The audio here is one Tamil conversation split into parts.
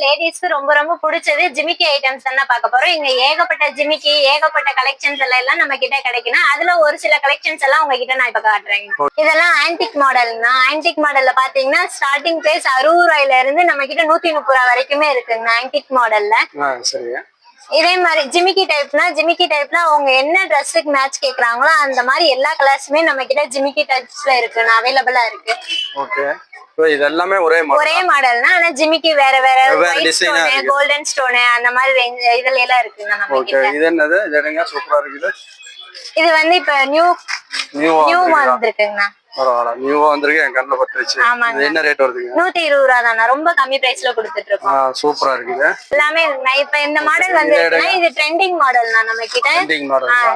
லேடிஸ்க்கு ரொம்ப ரொம்ப பிடிச்சது ஜிமிக்கி ஐட்டம்ஸ் தான் பார்க்க போறோம். இங்க ஏகப்பட்ட ஜிமிக்கி, ஏகப்பட்ட கலெக்ஷன்ஸ் எல்லாம் நம்ம கிட்ட கிடைக்குன்னா அதுல ஒரு சில கலெக்ஷன்ஸ் எல்லாம் உங்ககிட்ட நான் இப்ப காட்டுறேன். இதெல்லாம் ஆன்டிக் மாடல்னா, ஆன்டிக் மாடல்ல பாத்தீங்கன்னா ஸ்டார்டிங் பிரைஸ் 60 ரூபாயில இருந்து நம்ம கிட்ட 130 ரூபாய் வரைக்குமே இருக்குங்க ஆன்டிக் மாடல்ல. இதே மாதிரி ஜிமிக்கி டைப்ல அவங்க என்ன ட்ரெஸ்ஸுக்கு மேட்ச் கேக்குறாங்களோ அந்த மாதிரி எல்லா கலர்ஸுமே நம்ம கிட்ட ஜிமிக்கி டைப்ஸ்ல இருக்கு, அவைலபிளா இருக்கு. ஓகே, இது எல்லாமே ஒரே மாடல்னா ஆனா ஜிமிக்கி வேற வேற ஸ்டோன், கோல்டன் ஸ்டோன் அந்த மாதிரி ரேஞ்ச் இதுல எல்லாம் இருக்குங்க நம்ம கிட்ட. ஓகே, இது என்னது? இதெல்லாம் சூப்பரா இருக்குது. இது வந்து இப்ப நியூ வந்திருக்குங்க. பரவாயில்ல, நியூவா வந்திருக்கு. என் கண்ணுல பட்டுருச்சு. இது என்ன ரேட் வருதுங்க? 120 ரூபாய் தானா, ரொம்ப கம்மி பிரைஸ்ல கொடுத்துட்டு இருக்கோம். சூப்பரா இருக்குது எல்லாமே. இப்ப இந்த மாடல் வந்து இது ட்ரெண்டிங் மாடல்னா நம்ம கிட்ட.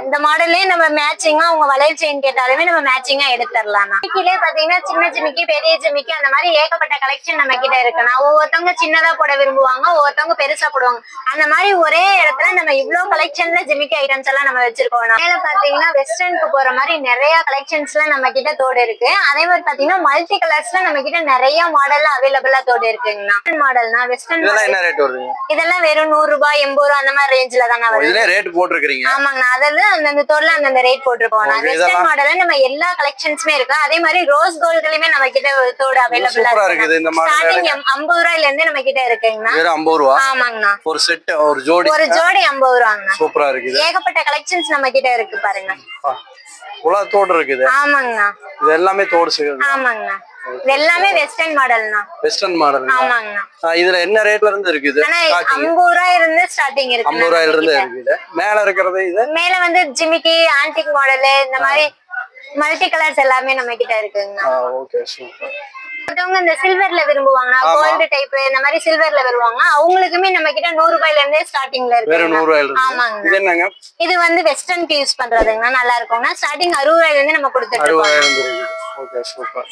இந்த மாடல்லே நம்ம மேட்சிங்கா உங்க வளையல் செயின் கேட்டாலுமே நம்ம மேட்சிங்கா எடுத்துடலாம். ஜிமிக்கிலே பாத்தீங்கன்னா சின்ன ஜிமிக்கி, பெரிய ஜிமிக்கி அந்த மாதிரி ஏகப்பட்ட கலெக்ஷன் நம்ம கிட்ட இருக்குன்னா ஒவ்வொருத்தவங்க சின்னதா போட விரும்புவாங்க, ஒவ்வொருத்தவங்க பெருசா போடுவாங்க. அந்த மாதிரி ஒரே இடத்துல நம்ம இவ்வளவு கலெக்ஷன்ல ஜிமிக்கி ஐட்டம்ஸ் எல்லாம் நம்ம வச்சிருக்கோம். மேல பாத்தீங்கன்னா வெஸ்டர்னுக்கு போற மாதிரி நிறைய கலெக்ஷன்ஸ்ல நம்ம கிட்ட தோடு இருக்கு. அதே மாதிரி பாத்தீங்கன்னா மல்டி கலர்ஸ்ல நம்ம கிட்ட நிறைய மாடல்ல அவைலபிளா தோடு இருக்குங்கண்ணா. மாடல்னா வெஸ்டர்ன் இதெல்லாம் வெறும் 100 ரூபாய், 80 ரூபாய் அந்த மாதிரி ரேஞ்ச்ல தான் ரேட் போட்டுருக்கீங்க. ஆமாங்கண்ணா, அதாவது அந்தந்த தோடுல அந்தந்த ரேட் போட்டுருப்போம். வெஸ்டர்ன் மாடல்ல நம்ம எல்லா கலெக்ஷன்ஸுமே இருக்கு. அதே மாதிரி ரோஸ் கோல்ட்லயுமே நம்ம கிட்ட தோடு அவைலபிளா இருக்கு. ஸ்டார்டிங் 50 ரூபாயில இருந்து நம்ம கிட்ட இருக்குங்கண்ணா. 50 ரூபாய்? ஆமாங்கண்ணா. ஒரு செட், ஒரு ஜோடி 50 ரூபாங்கண்ணா. சூப்பரா இருக்குது. ஏகப்பட்ட கலெக்ஷன்ஸ் நம்ம கிட்ட இருக்கு பாருங்க. தோடு இருக்குது. ஆமாங்கண்ணா, இது எல்லாமே தோடு சிகல். ஆமாங்கண்ணா, இது எல்லாமே வெஸ்டர்ன் மாடல்னா. Western model. ஆமாங்கண்ணா. இதுல என்ன ரேட்ல இருந்து இருக்குது? 50 ரூபாயில இருந்து ஸ்டார்டிங் இருக்கு. 50 ரூபாயில இருந்து இருக்குது. மேல இருக்கிறது இது மேல வந்து ஜிமிக்கி, ஆன்டிக் மாடல் இந்த மாதிரி மல்டி கலர்ஸ் எல்லாமே நம்ம கிட்ட இருக்குங்க. Okay, super. ஒருத்தவங்க இந்த சில்வர்ல விரும்புவாங்க, கோல்டு டைப் இந்த மாதிரி சில்வர்ல விரும்புவாங்க. அவங்களுக்குமே நம்ம கிட்ட 100 ரூபாயில இருந்தே ஸ்டார்டிங்ல இருக்கு. வேற 100 ரூபாயில இருக்கு. ஆமாங்க. இது என்னங்க? இது வந்து வெஸ்டர்னுக்கு யூஸ் பண்றதுங்க, நல்லா இருக்கும்னா ஸ்டார்டிங் 60 ரூபாயில இருந்து நம்ம கொடுத்துட்டு இருக்கோம். 60 ரூபாயில இருந்து. Okay, super.